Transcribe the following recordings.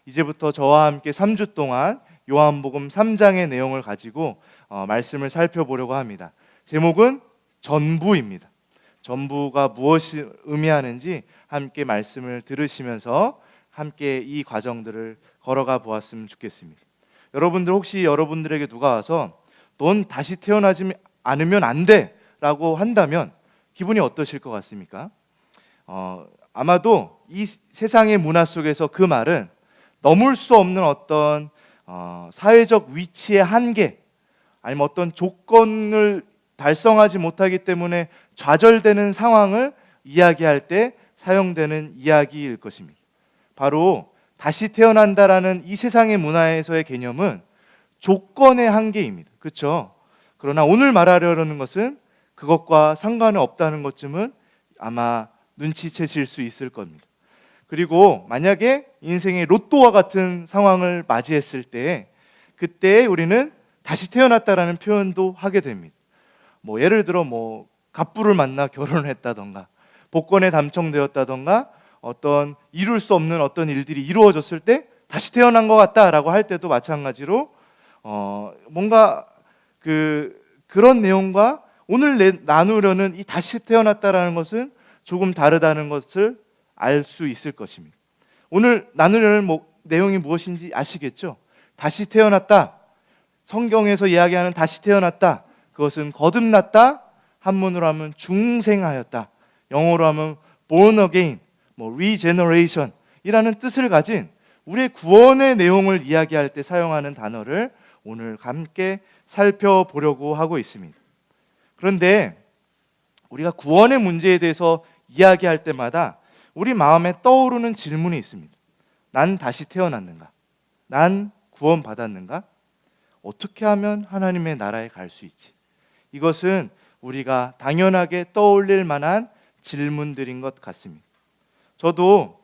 이제부터 저와 함께 3주 동안 요한복음 3장의 내용을 가지고 말씀을 살펴보려고 합니다. 제목은 전부입니다. 전부가 무엇을 의미하는지 함께 말씀을 들으시면서 함께 이 과정들을 걸어가 보았으면 좋겠습니다. 여러분들 혹시 여러분들에게 누가 와서 넌 다시 태어나지 않으면 안 돼 라고 한다면 기분이 어떠실 것 같습니까? 아마도 이 세상의 문화 속에서 그 말은 넘을 수 없는 어떤 사회적 위치의 한계, 아니면 어떤 조건을 달성하지 못하기 때문에 좌절되는 상황을 이야기할 때 사용되는 이야기일 것입니다. 바로 다시 태어난다라는 이 세상의 문화에서의 개념은 조건의 한계입니다. 그렇죠? 그러나 오늘 말하려는 것은 그것과 상관이 없다는 것쯤은 아마 눈치채실 수 있을 겁니다. 그리고 만약에 인생의 로또와 같은 상황을 맞이했을 때 그때 우리는 다시 태어났다라는 표현도 하게 됩니다. 예를 들어 갑부를 만나 결혼을 했다던가 복권에 당첨되었다던가 어떤 이룰 수 없는 어떤 일들이 이루어졌을 때 다시 태어난 것 같다라고 할 때도 마찬가지로 뭔가 그런 내용과 오늘 나누려는 이 다시 태어났다라는 것은 조금 다르다는 것을 알 수 있을 것입니다. 오늘 나누려는 내용이 무엇인지 아시겠죠? 다시 태어났다. 성경에서 이야기하는 다시 태어났다. 그것은 거듭났다. 한문으로 하면 중생하였다. 영어로 하면 born again, regeneration 이라는 뜻을 가진 우리의 구원의 내용을 이야기할 때 사용하는 단어를 오늘 함께 살펴보려고 하고 있습니다. 그런데 우리가 구원의 문제에 대해서 이야기할 때마다 우리 마음에 떠오르는 질문이 있습니다. 난 다시 태어났는가? 난 구원받았는가? 어떻게 하면 하나님의 나라에 갈 수 있지? 이것은 우리가 당연하게 떠올릴 만한 질문들인 것 같습니다. 저도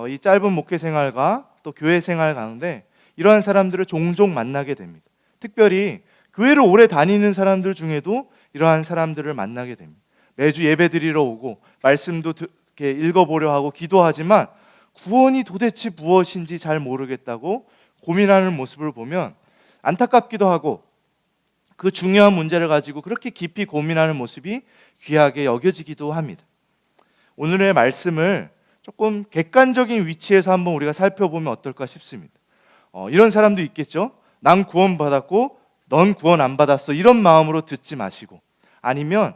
이 짧은 목회 생활과 또 교회 생활 가운데 이러한 사람들을 종종 만나게 됩니다. 특별히 교회를 오래 다니는 사람들 중에도 이러한 사람들을 만나게 됩니다. 매주 예배드리러 오고 말씀도 이렇게 읽어보려 하고 기도하지만 구원이 도대체 무엇인지 잘 모르겠다고 고민하는 모습을 보면 안타깝기도 하고 그 중요한 문제를 가지고 그렇게 깊이 고민하는 모습이 귀하게 여겨지기도 합니다. 오늘의 말씀을 조금 객관적인 위치에서 한번 우리가 살펴보면 어떨까 싶습니다. 이런 사람도 있겠죠. 난 구원받았고 넌 구원 안 받았어. 이런 마음으로 듣지 마시고, 아니면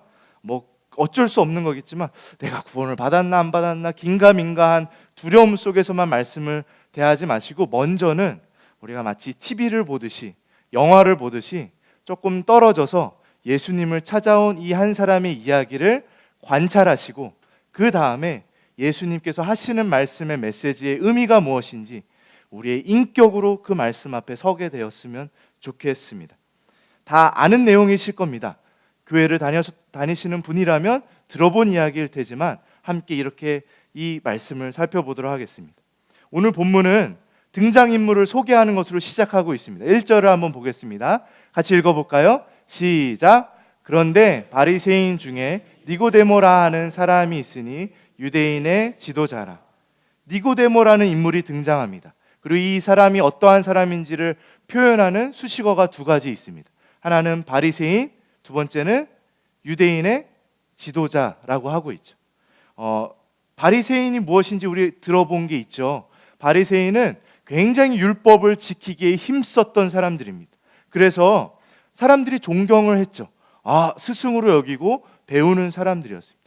어쩔 수 없는 거겠지만 내가 구원을 받았나 안 받았나 긴가민가한 두려움 속에서만 말씀을 대하지 마시고 먼저는 우리가 마치 TV를 보듯이 영화를 보듯이 조금 떨어져서 예수님을 찾아온 이 한 사람의 이야기를 관찰하시고 그 다음에 예수님께서 하시는 말씀의 메시지의 의미가 무엇인지 우리의 인격으로 그 말씀 앞에 서게 되었으면 좋겠습니다. 다 아는 내용이실 겁니다. 교회를 다니시는 분이라면 들어본 이야기일 테지만 함께 이렇게 이 말씀을 살펴보도록 하겠습니다. 오늘 본문은 등장인물을 소개하는 것으로 시작하고 있습니다. 1절을 한번 보겠습니다. 같이 읽어볼까요? 시작. 그런데 바리새인 중에 니고데모라 하는 사람이 있으니 유대인의 지도자라. 니고데모라는 인물이 등장합니다. 그리고 이 사람이 어떠한 사람인지를 표현하는 수식어가 두 가지 있습니다. 하나는 바리새인, 두 번째는 유대인의 지도자라고 하고 있죠. 바리새인이 무엇인지 우리 들어본 게 있죠. 바리새인은 굉장히 율법을 지키기에 힘썼던 사람들입니다. 그래서 사람들이 존경을 했죠. 스승으로 여기고 배우는 사람들이었습니다.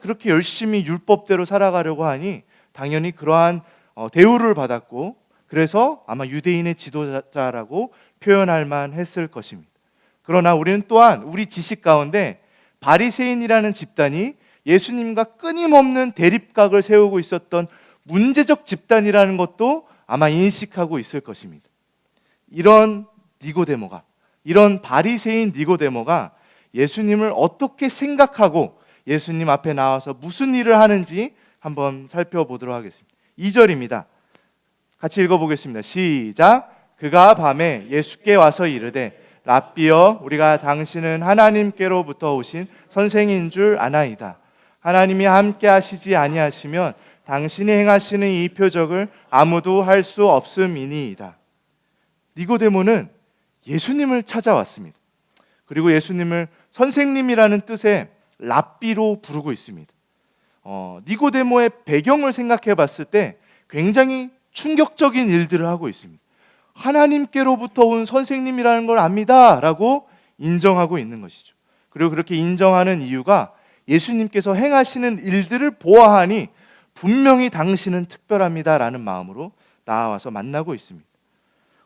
그렇게 열심히 율법대로 살아가려고 하니 당연히 그러한 대우를 받았고, 그래서 아마 유대인의 지도자라고 표현할 만했을 것입니다. 그러나 우리는 또한 우리 지식 가운데 바리새인이라는 집단이 예수님과 끊임없는 대립각을 세우고 있었던 문제적 집단이라는 것도 아마 인식하고 있을 것입니다. 이런 바리새인 니고데모가 예수님을 어떻게 생각하고 예수님 앞에 나와서 무슨 일을 하는지 한번 살펴보도록 하겠습니다. 2절입니다. 같이 읽어보겠습니다. 시작. 그가 밤에 예수께 와서 이르되 랍비여, 우리가 당신은 하나님께로부터 오신 선생인 줄 아나이다. 하나님이 함께 하시지 아니하시면 당신이 행하시는 이 표적을 아무도 할 수 없음이니이다. 니고데모는 예수님을 찾아왔습니다. 그리고 예수님을 선생님이라는 뜻의 랍비로 부르고 있습니다. 니고데모의 배경을 생각해 봤을 때 굉장히 충격적인 일들을 하고 있습니다. 하나님께로부터 온 선생님이라는 걸 압니다 라고 인정하고 있는 것이죠. 그리고 그렇게 인정하는 이유가 예수님께서 행하시는 일들을 보아하니 분명히 당신은 특별합니다 라는 마음으로 나와서 만나고 있습니다.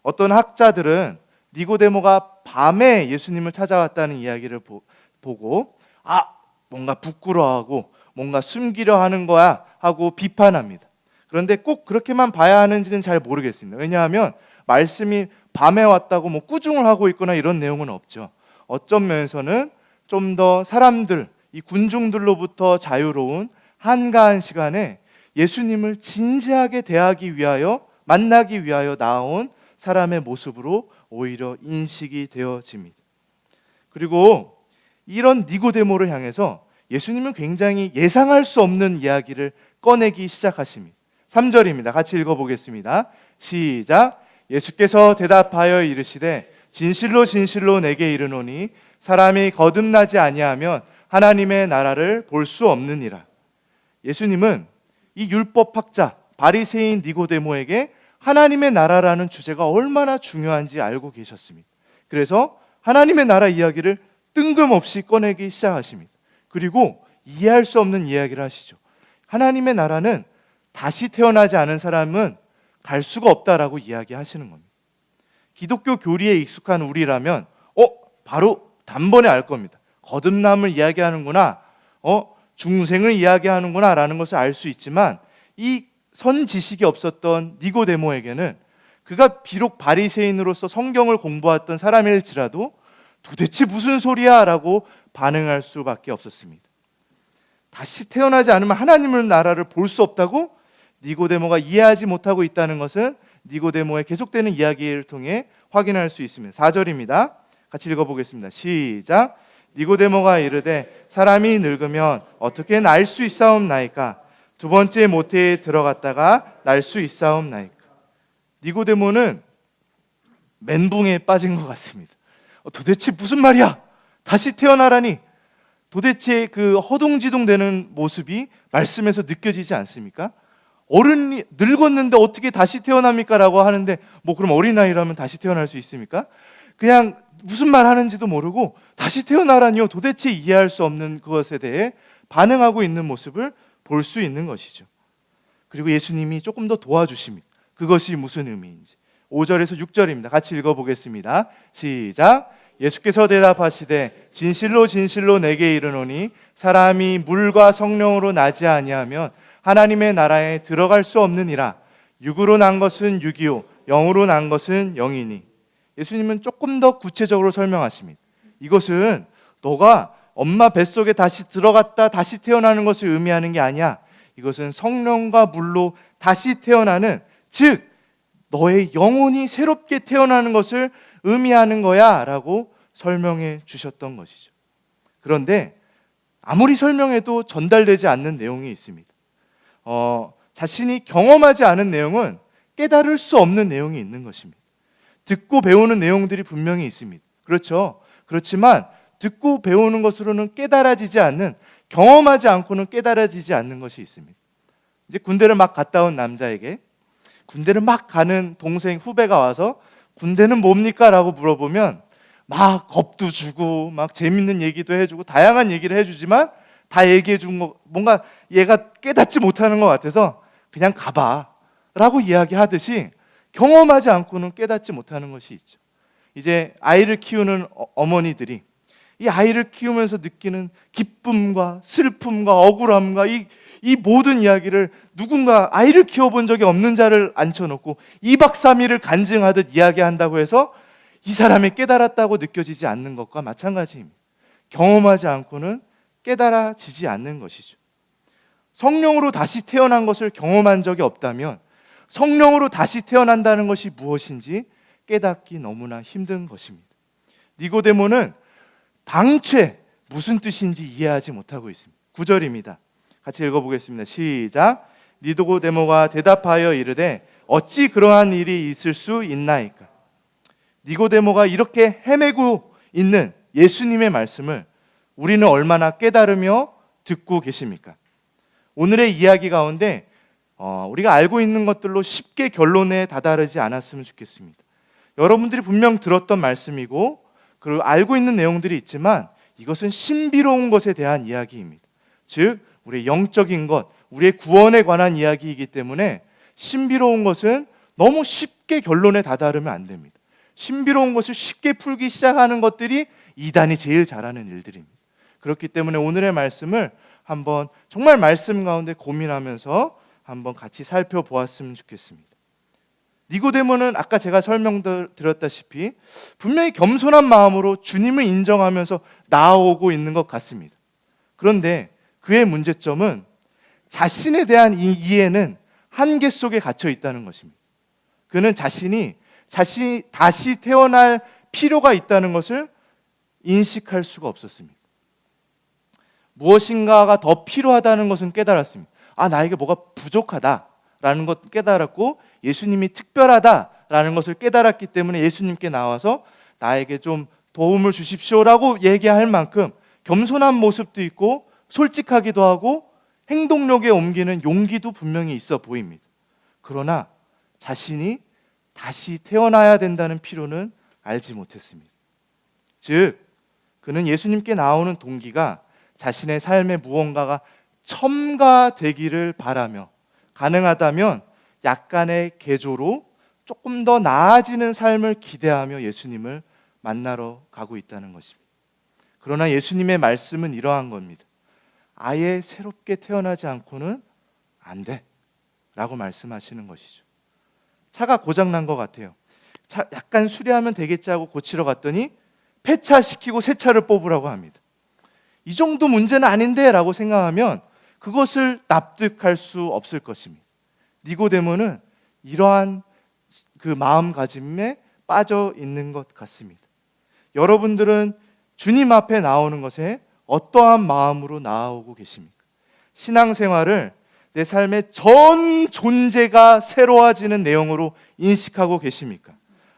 어떤 학자들은 니고데모가 밤에 예수님을 찾아왔다는 이야기를 보고 뭔가 부끄러워하고 뭔가 숨기려 하는 거야 하고 비판합니다. 그런데 꼭 그렇게만 봐야 하는지는 잘 모르겠습니다. 왜냐하면 말씀이 밤에 왔다고 뭐 꾸중을 하고 있거나 이런 내용은 없죠. 어떤 면에서는 좀 더 사람들, 이 군중들로부터 자유로운 한가한 시간에 예수님을 진지하게 대하기 위하여, 만나기 위하여 나온 사람의 모습으로 오히려 인식이 되어집니다. 그리고 이런 니고데모를 향해서 예수님은 굉장히 예상할 수 없는 이야기를 꺼내기 시작하십니다. 3절입니다. 같이 읽어보겠습니다. 시작. 예수께서 대답하여 이르시되 진실로 진실로 내게 이르노니 사람이 거듭나지 아니하면 하나님의 나라를 볼 수 없느니라. 예수님은 이 율법학자 바리새인 니고데모에게 하나님의 나라라는 주제가 얼마나 중요한지 알고 계셨습니다. 그래서 하나님의 나라 이야기를 뜬금없이 꺼내기 시작하십니다. 그리고 이해할 수 없는 이야기를 하시죠. 하나님의 나라는 다시 태어나지 않은 사람은 갈 수가 없다라고 이야기하시는 겁니다. 기독교 교리에 익숙한 우리라면 바로 단번에 알 겁니다. 거듭남을 이야기하는구나, 중생을 이야기하는구나 라는 것을 알 수 있지만 이 선지식이 없었던 니고데모에게는 그가 비록 바리새인으로서 성경을 공부했던 사람일지라도 도대체 무슨 소리야 라고 반응할 수밖에 없었습니다. 다시 태어나지 않으면 하나님의 나라를 볼 수 없다고 니고데모가 이해하지 못하고 있다는 것은 니고데모의 계속되는 이야기를 통해 확인할 수 있습니다. 4절입니다. 같이 읽어보겠습니다. 시작. 니고데모가 이르되 사람이 늙으면 어떻게 날 수 있사옵나이까? 두 번째 모태에 들어갔다가 날 수 있사옵나이까? 니고데모는 멘붕에 빠진 것 같습니다. 도대체 무슨 말이야? 다시 태어나라니? 도대체 그 허둥지둥되는 모습이 말씀에서 느껴지지 않습니까? 어른이 늙었는데 어떻게 다시 태어납니까? 라고 하는데 그럼 어린아이라면 다시 태어날 수 있습니까? 그냥 무슨 말 하는지도 모르고 다시 태어나라니요? 도대체 이해할 수 없는 그것에 대해 반응하고 있는 모습을 볼 수 있는 것이죠. 그리고 예수님이 조금 더 도와주십니다. 그것이 무슨 의미인지. 5절에서 6절입니다. 같이 읽어보겠습니다. 시작. 예수께서 대답하시되 진실로 진실로 내게 이르노니 사람이 물과 성령으로 나지 아니하면 하나님의 나라에 들어갈 수 없느니라. 육으로 난 것은 육이요 영으로 난 것은 영이니. 예수님은 조금 더 구체적으로 설명하십니다. 이것은 너가 엄마 뱃속에 다시 들어갔다 다시 태어나는 것을 의미하는 게 아니야. 이것은 성령과 물로 다시 태어나는, 즉 너의 영혼이 새롭게 태어나는 것을 의미하는 거야 라고 설명해 주셨던 것이죠. 그런데 아무리 설명해도 전달되지 않는 내용이 있습니다. 자신이 경험하지 않은 내용은 깨달을 수 없는 내용이 있는 것입니다. 듣고 배우는 내용들이 분명히 있습니다. 그렇죠. 그렇지만 듣고 배우는 것으로는 깨달아지지 않는, 경험하지 않고는 깨달아지지 않는 것이 있습니다. 이제 군대를 막 갔다 온 남자에게 군대를 막 가는 동생 후배가 와서 군대는 뭡니까? 라고 물어보면 막 겁도 주고 막 재밌는 얘기도 해주고 다양한 얘기를 해주지만 다 얘기해 준 거 뭔가 얘가 깨닫지 못하는 것 같아서 그냥 가봐 라고 이야기하듯이 경험하지 않고는 깨닫지 못하는 것이 있죠. 이제 아이를 키우는 어머니들이 이 아이를 키우면서 느끼는 기쁨과 슬픔과 억울함과 이 모든 이야기를 누군가 아이를 키워본 적이 없는 자를 앉혀놓고 2박 3일을 간증하듯 이야기한다고 해서 이 사람이 깨달았다고 느껴지지 않는 것과 마찬가지입니다. 경험하지 않고는 깨달아지지 않는 것이죠. 성령으로 다시 태어난 것을 경험한 적이 없다면 성령으로 다시 태어난다는 것이 무엇인지 깨닫기 너무나 힘든 것입니다. 니고데모는 당최 무슨 뜻인지 이해하지 못하고 있습니다. 9절입니다. 같이 읽어보겠습니다. 시작. 니고데모가 대답하여 이르되 어찌 그러한 일이 있을 수 있나이까. 니고데모가 이렇게 헤매고 있는 예수님의 말씀을 우리는 얼마나 깨달으며 듣고 계십니까? 오늘의 이야기 가운데 우리가 알고 있는 것들로 쉽게 결론에 다다르지 않았으면 좋겠습니다. 여러분들이 분명 들었던 말씀이고 그리고 알고 있는 내용들이 있지만 이것은 신비로운 것에 대한 이야기입니다. 즉 우리의 영적인 것, 우리의 구원에 관한 이야기이기 때문에 신비로운 것은 너무 쉽게 결론에 다다르면 안 됩니다. 신비로운 것을 쉽게 풀기 시작하는 것들이 이단이 제일 잘하는 일들입니다. 그렇기 때문에 오늘의 말씀을 한번 정말 말씀 가운데 고민하면서 한번 같이 살펴보았으면 좋겠습니다. 니고데모는 아까 제가 설명드렸다시피 분명히 겸손한 마음으로 주님을 인정하면서 나아오고 있는 것 같습니다. 그런데 그의 문제점은 자신에 대한 이해는 한계 속에 갇혀 있다는 것입니다. 그는 자신이 다시 태어날 필요가 있다는 것을 인식할 수가 없었습니다. 무엇인가가 더 필요하다는 것은 깨달았습니다. 나에게 뭐가 부족하다라는 것 깨달았고 예수님이 특별하다라는 것을 깨달았기 때문에 예수님께 나와서 나에게 좀 도움을 주십시오라고 얘기할 만큼 겸손한 모습도 있고 솔직하기도 하고 행동력에 옮기는 용기도 분명히 있어 보입니다. 그러나 자신이 다시 태어나야 된다는 필요는 알지 못했습니다. 즉 그는 예수님께 나오는 동기가 자신의 삶에 무언가가 첨가되기를 바라며 가능하다면 약간의 개조로 조금 더 나아지는 삶을 기대하며 예수님을 만나러 가고 있다는 것입니다. 그러나 예수님의 말씀은 이러한 겁니다. 아예 새롭게 태어나지 않고는 안 돼 라고 말씀하시는 것이죠. 차가 고장난 것 같아요. 약간 수리하면 되겠지 하고 고치러 갔더니 폐차시키고 새 차를 뽑으라고 합니다. 이 정도 문제는 아닌데 라고 생각하면 그것을 납득할 수 없을 것입니다. 니고데모는 이러한 그 마음가짐에 빠져 있는 것 같습니다. 여러분들은 주님 앞에 나오는 것에 어떠한 마음으로 나아오고 계십니까? 신앙생활을 내 삶의 전 존재가 새로워지는 내용으로 인식하고 계십니까?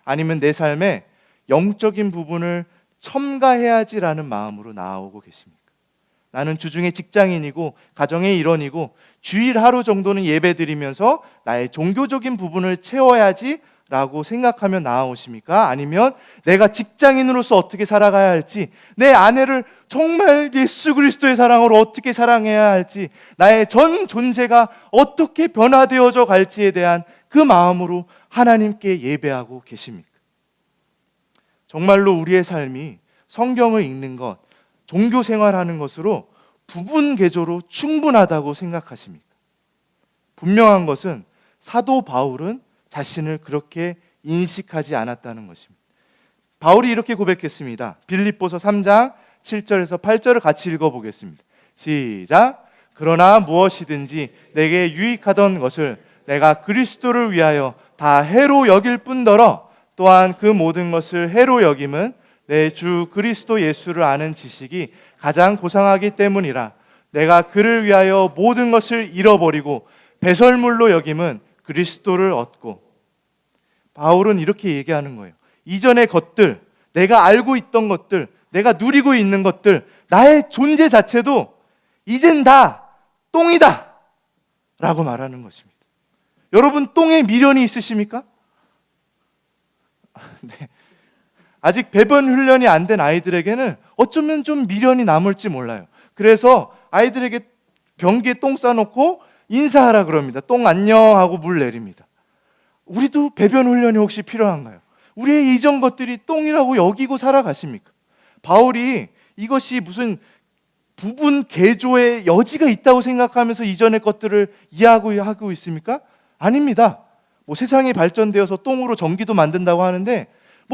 아니면 내 삶의 영적인 부분을 첨가해야지라는 마음으로 나아오고 계십니까? 나는 주중에 직장인이고 가정의 일원이고 주일 하루 정도는 예배드리면서 나의 종교적인 부분을 채워야지 라고 생각하며 나아오십니까? 아니면 내가 직장인으로서 어떻게 살아가야 할지, 내 아내를 정말 예수 그리스도의 사랑으로 어떻게 사랑해야 할지, 나의 전 존재가 어떻게 변화되어져 갈지에 대한 그 마음으로 하나님께 예배하고 계십니까? 정말로 우리의 삶이 성경을 읽는 것, 종교 생활하는 것으로 부분 개조로 충분하다고 생각하십니까? 분명한 것은 사도 바울은 자신을 그렇게 인식하지 않았다는 것입니다. 바울이 이렇게 고백했습니다. 빌립보서 3장 7절에서 8절을 같이 읽어보겠습니다. 시작. 그러나 무엇이든지 내게 유익하던 것을 내가 그리스도를 위하여 다 해로 여길 뿐더러 또한 그 모든 것을 해로 여김은 내 주 그리스도 예수를 아는 지식이 가장 고상하기 때문이라. 내가 그를 위하여 모든 것을 잃어버리고 배설물로 여김은 그리스도를 얻고. 바울은 이렇게 얘기하는 거예요. 이전의 것들, 내가 알고 있던 것들, 내가 누리고 있는 것들, 나의 존재 자체도 이젠 다 똥이다 라고 말하는 것입니다. 여러분 똥에 미련이 있으십니까? 네. 아직 배변 훈련이 안 된 아이들에게는 어쩌면 좀 미련이 남을지 몰라요. 그래서 아이들에게 변기에 똥 싸놓고 인사하라 그럽니다. 똥 안녕 하고 물 내립니다. 우리도 배변 훈련이 혹시 필요한가요? 우리의 이전 것들이 똥이라고 여기고 살아가십니까? 바울이 이것이 무슨 부분 개조의 여지가 있다고 생각하면서 이전의 것들을 이해하고 있습니까? 아닙니다. 세상이 발전되어서 똥으로 전기도 만든다고 하는데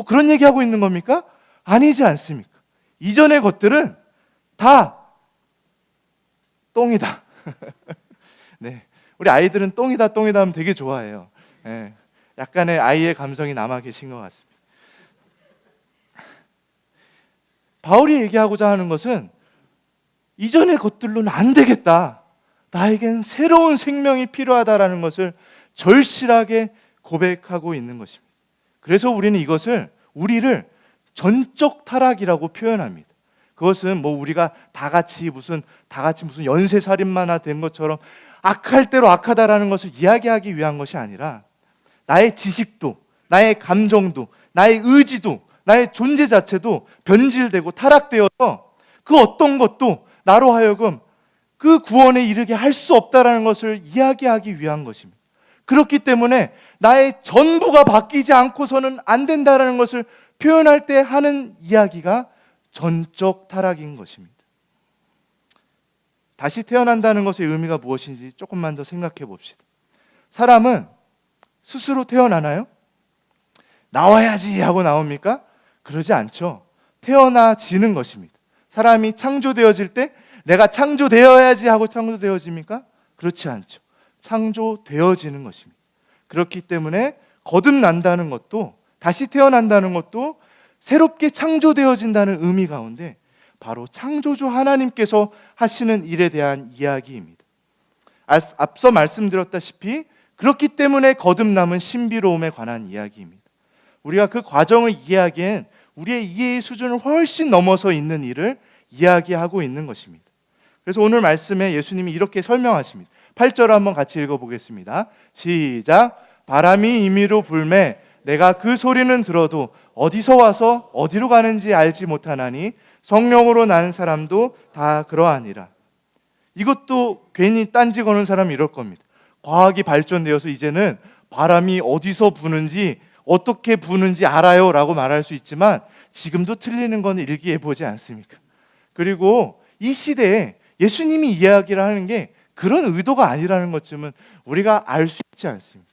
그런 얘기하고 있는 겁니까? 아니지 않습니까? 이전의 것들은 다 똥이다. 네, 우리 아이들은 똥이다 하면 되게 좋아해요. 네, 약간의 아이의 감성이 남아 계신 것 같습니다. 바울이 얘기하고자 하는 것은 이전의 것들로는 안 되겠다. 나에겐 새로운 생명이 필요하다라는 것을 절실하게 고백하고 있는 것입니다. 그래서 우리는 우리를 전적 타락이라고 표현합니다. 그것은 우리가 다 같이 무슨 연쇄살인마나 된 것처럼 악할 대로 악하다라는 것을 이야기하기 위한 것이 아니라 나의 지식도, 나의 감정도, 나의 의지도, 나의 존재 자체도 변질되고 타락되어서 그 어떤 것도 나로 하여금 그 구원에 이르게 할 수 없다라는 것을 이야기하기 위한 것입니다. 그렇기 때문에 나의 전부가 바뀌지 않고서는 안 된다라는 것을 표현할 때 하는 이야기가 전적 타락인 것입니다. 다시 태어난다는 것의 의미가 무엇인지 조금만 더 생각해 봅시다. 사람은 스스로 태어나나요? 나와야지 하고 나옵니까? 그러지 않죠. 태어나지는 것입니다. 사람이 창조되어질 때 내가 창조되어야지 하고 창조되어집니까? 그렇지 않죠. 창조되어지는 것입니다. 그렇기 때문에 거듭난다는 것도, 다시 태어난다는 것도 새롭게 창조되어진다는 의미 가운데 바로 창조주 하나님께서 하시는 일에 대한 이야기입니다. 앞서 말씀드렸다시피 그렇기 때문에 거듭남은 신비로움에 관한 이야기입니다. 우리가 그 과정을 이야기한 우리의 이해의 수준을 훨씬 넘어서 있는 일을 이야기하고 있는 것입니다. 그래서 오늘 말씀에 예수님이 이렇게 설명하십니다. 8절 한번 같이 읽어보겠습니다. 시작. 바람이 임의로 불매 내가 그 소리는 들어도 어디서 와서 어디로 가는지 알지 못하나니 성령으로 난 사람도 다 그러하니라. 이것도 괜히 딴지 거는 사람이 이럴 겁니다. 과학이 발전되어서 이제는 바람이 어디서 부는지 어떻게 부는지 알아요 라고 말할 수 있지만 지금도 틀리는 건 일기예보지 않습니까? 그리고 이 시대에 예수님이 이야기를 하는 게 그런 의도가 아니라는 것쯤은 우리가 알 수 있지 않습니까?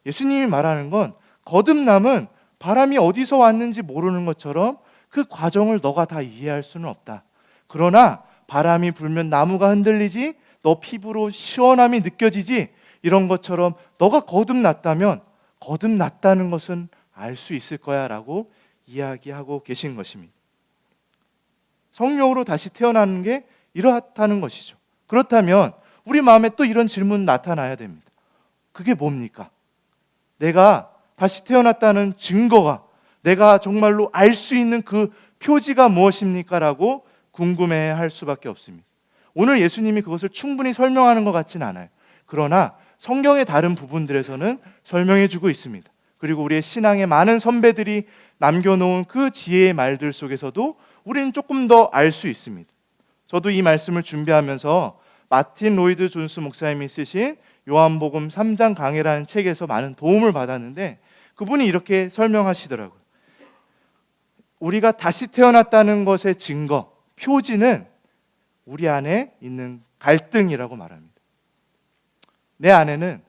예수님이 말하는 건 거듭남은 바람이 어디서 왔는지 모르는 것처럼 그 과정을 너가 다 이해할 수는 없다. 그러나 바람이 불면 나무가 흔들리지, 너 피부로 시원함이 느껴지지, 이런 것처럼 너가 거듭났다면 거듭났다는 것은 알 수 있을 거야 라고 이야기하고 계신 것입니다. 성령으로 다시 태어나는 게 이렇다는 것이죠. 그렇다면 우리 마음에 또 이런 질문 나타나야 됩니다. 그게 뭡니까? 내가 다시 태어났다는 증거가, 내가 정말로 알 수 있는 그 표지가 무엇입니까? 라고 궁금해할 수밖에 없습니다. 오늘 예수님이 그것을 충분히 설명하는 것 같진 않아요. 그러나 성경의 다른 부분들에서는 설명해 주고 있습니다. 그리고 우리의 신앙의 많은 선배들이 남겨놓은 그 지혜의 말들 속에서도 우리는 조금 더 알 수 있습니다. 저도 이 말씀을 준비하면서 마틴 로이드 존스 목사님이 쓰신 요한복음 3장 강해라는 책에서 많은 도움을 받았는데 그분이 이렇게 설명하시더라고요. 우리가 다시 태어났다는 것의 증거, 표지는 우리 안에 있는 갈등이라고 말합니다. 내 안에는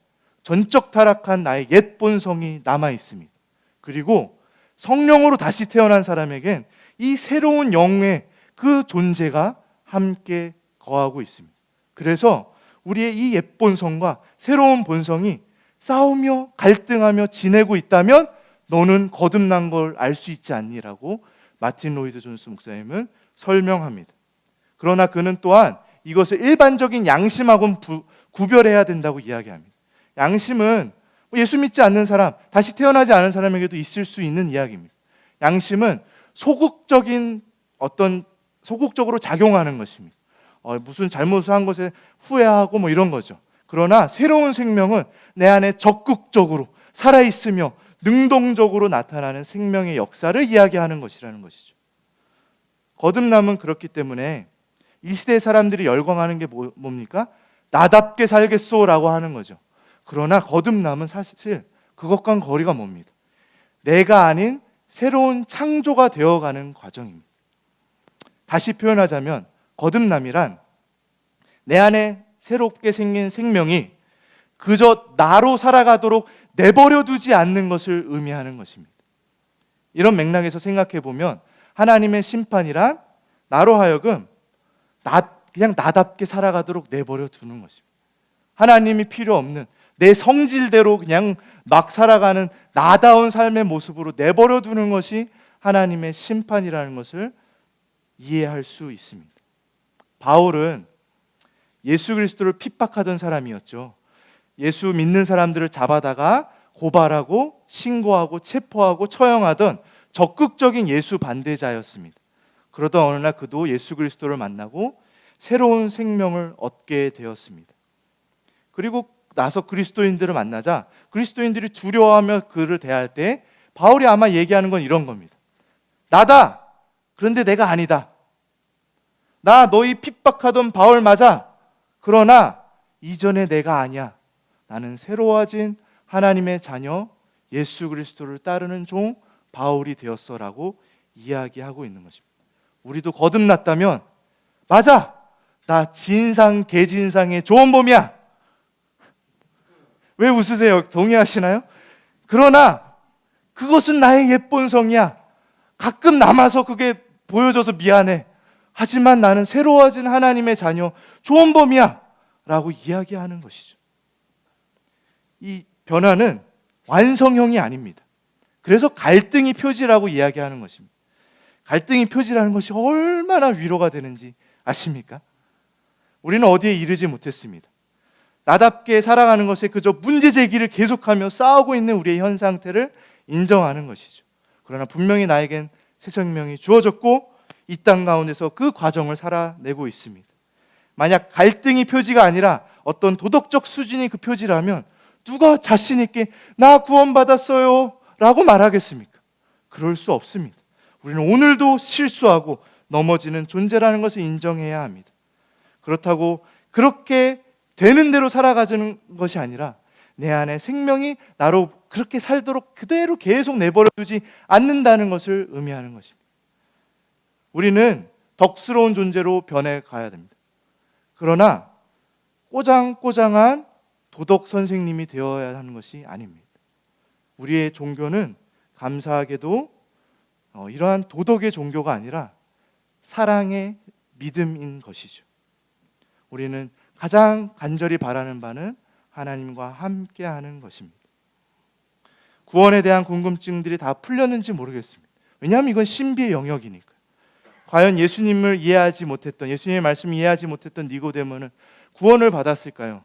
전적 타락한 나의 옛 본성이 남아 있습니다. 그리고 성령으로 다시 태어난 사람에겐 이 새로운 영의 그 존재가 함께 거하고 있습니다. 그래서 우리의 이 옛 본성과 새로운 본성이 싸우며 갈등하며 지내고 있다면 너는 거듭난 걸 알 수 있지 않니라고 마틴 로이드 존스 목사님은 설명합니다. 그러나 그는 또한 이것을 일반적인 양심하고는 구별해야 된다고 이야기합니다. 양심은 예수 믿지 않는 사람, 다시 태어나지 않은 사람에게도 있을 수 있는 이야기입니다. 양심은 소극적으로 작용하는 것입니다. 무슨 잘못을 한 것에 후회하고 이런 거죠. 그러나 새로운 생명은 내 안에 적극적으로 살아있으며 능동적으로 나타나는 생명의 역사를 이야기하는 것이라는 것이죠. 거듭남은 그렇기 때문에 이 시대 사람들이 열광하는 게 뭡니까? 나답게 살겠소라고 하는 거죠. 그러나 거듭남은 사실 그것과는 거리가 멉니다. 내가 아닌 새로운 창조가 되어가는 과정입니다. 다시 표현하자면 거듭남이란 내 안에 새롭게 생긴 생명이 그저 나로 살아가도록 내버려 두지 않는 것을 의미하는 것입니다. 이런 맥락에서 생각해 보면 하나님의 심판이란 나로 하여금 그냥 나답게 살아가도록 내버려 두는 것입니다. 하나님이 필요 없는 내 성질대로 그냥 막 살아가는 나다운 삶의 모습으로 내버려 두는 것이 하나님의 심판이라는 것을 이해할 수 있습니다. 바울은 예수 그리스도를 핍박하던 사람이었죠. 예수 믿는 사람들을 잡아다가 고발하고 신고하고 체포하고 처형하던 적극적인 예수 반대자였습니다. 그러던 어느 날 그도 예수 그리스도를 만나고 새로운 생명을 얻게 되었습니다. 그리고 나서 그리스도인들을 만나자 그리스도인들이 두려워하며 그를 대할 때 바울이 아마 얘기하는 건 이런 겁니다. 나다! 그런데 내가 아니다. 나 너희 핍박하던 바울 맞아. 그러나 이전에 내가 아니야. 나는 새로워진 하나님의 자녀 예수 그리스도를 따르는 종 바울이 되었어라고 이야기하고 있는 것입니다. 우리도 거듭났다면 맞아. 나 진상 개진상의 좋은 봄이야. 왜 웃으세요? 동의하시나요? 그러나 그것은 나의 옛본성이야. 가끔 남아서 그게 보여줘서 미안해. 하지만 나는 새로워진 하나님의 자녀 좋은 봄이야 라고 이야기하는 것이죠. 이 변화는 완성형이 아닙니다. 그래서 갈등이 표지라고 이야기하는 것입니다. 갈등이 표지라는 것이 얼마나 위로가 되는지 아십니까? 우리는 어디에 이르지 못했습니다. 나답게 살아가는 것에 그저 문제 제기를 계속하며 싸우고 있는 우리의 현 상태를 인정하는 것이죠. 그러나 분명히 나에겐 새 생명이 주어졌고 이 땅 가운데서 그 과정을 살아내고 있습니다. 만약 갈등이 표지가 아니라 어떤 도덕적 수준이 그 표지라면 누가 자신 있게 나 구원받았어요 라고 말하겠습니까? 그럴 수 없습니다. 우리는 오늘도 실수하고 넘어지는 존재라는 것을 인정해야 합니다. 그렇다고 그렇게 되는 대로 살아가는 것이 아니라 내 안에 생명이 나로 그렇게 살도록 그대로 계속 내버려 두지 않는다는 것을 의미하는 것입니다. 우리는 덕스러운 존재로 변해가야 됩니다. 그러나 꼬장꼬장한 도덕 선생님이 되어야 하는 것이 아닙니다. 우리의 종교는 감사하게도 이러한 도덕의 종교가 아니라 사랑의 믿음인 것이죠. 우리는 가장 간절히 바라는 바는 하나님과 함께하는 것입니다. 구원에 대한 궁금증들이 다 풀렸는지 모르겠습니다. 왜냐하면 이건 신비의 영역이니까. 과연 예수님을 이해하지 못했던, 예수님의 말씀을 이해하지 못했던 니고데모는 구원을 받았을까요?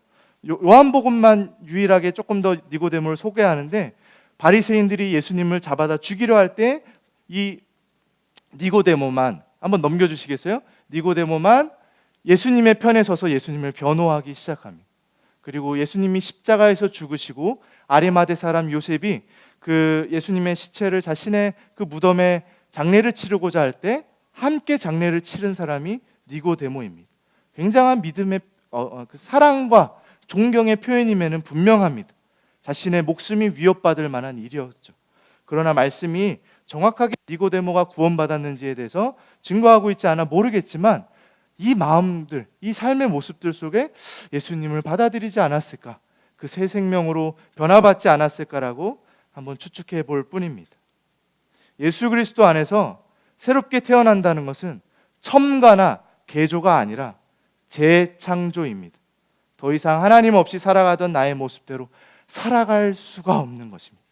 요한복음만 유일하게 조금 더 니고데모를 소개하는데 바리새인들이 예수님을 잡아다 죽이려 할 때 이 니고데모만 한번 넘겨주시겠어요? 니고데모만 예수님의 편에 서서 예수님을 변호하기 시작합니다. 그리고 예수님이 십자가에서 죽으시고 아리마대 사람 요셉이 그 예수님의 시체를 자신의 그 무덤에 장례를 치르고자 할 때 함께 장례를 치른 사람이 니고데모입니다. 굉장한 믿음의 그 사랑과 존경의 표현임에는 분명합니다. 자신의 목숨이 위협받을 만한 일이었죠. 그러나 말씀이 정확하게 니고데모가 구원받았는지에 대해서 증거하고 있지 않아 모르겠지만 이 마음들, 이 삶의 모습들 속에 예수님을 받아들이지 않았을까, 그 새 생명으로 변화받지 않았을까라고 한번 추측해 볼 뿐입니다. 예수 그리스도 안에서 새롭게 태어난다는 것은 첨가나 개조가 아니라 재창조입니다. 더 이상 하나님 없이 살아가던 나의 모습대로 살아갈 수가 없는 것입니다.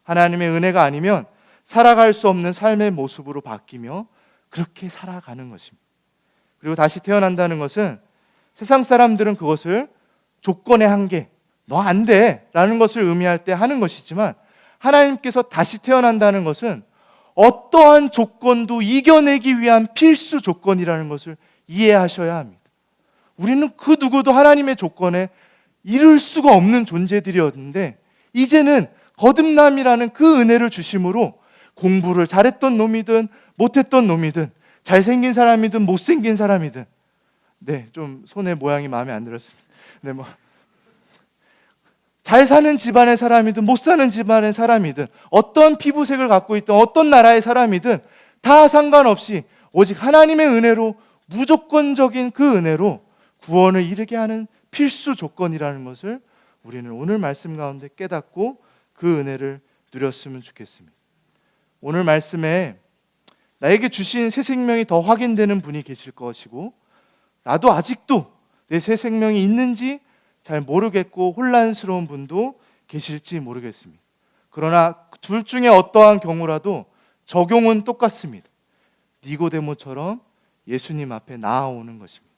하나님의 은혜가 아니면 살아갈 수 없는 삶의 모습으로 바뀌며 그렇게 살아가는 것입니다. 그리고 다시 태어난다는 것은 세상 사람들은 그것을 조건의 한계, 너 안 돼 라는 것을 의미할 때 하는 것이지만 하나님께서 다시 태어난다는 것은 어떠한 조건도 이겨내기 위한 필수 조건이라는 것을 이해하셔야 합니다. 우리는 그 누구도 하나님의 조건에 이룰 수가 없는 존재들이었는데 이제는 거듭남이라는 그 은혜를 주심으로 공부를 잘했던 놈이든 못했던 놈이든 잘생긴 사람이든 못생긴 사람이든 좀 손의 모양이 마음에 안 들었습니다. 잘 사는 집안의 사람이든 못 사는 집안의 사람이든 어떤 피부색을 갖고 있든 어떤 나라의 사람이든 다 상관없이 오직 하나님의 은혜로 무조건적인 그 은혜로 구원을 이루게 하는 필수 조건이라는 것을 우리는 오늘 말씀 가운데 깨닫고 그 은혜를 누렸으면 좋겠습니다. 오늘 말씀에 나에게 주신 새 생명이 더 확인되는 분이 계실 것이고 나도 아직도 내 새 생명이 있는지 잘 모르겠고 혼란스러운 분도 계실지 모르겠습니다. 그러나 둘 중에 어떠한 경우라도 적용은 똑같습니다. 니고데모처럼 예수님 앞에 나아오는 것입니다.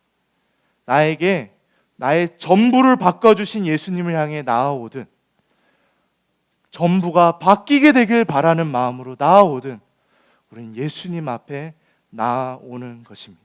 나에게 나의 전부를 바꿔주신 예수님을 향해 나아오든, 전부가 바뀌게 되길 바라는 마음으로 나아오든, 우리는 예수님 앞에 나아오는 것입니다.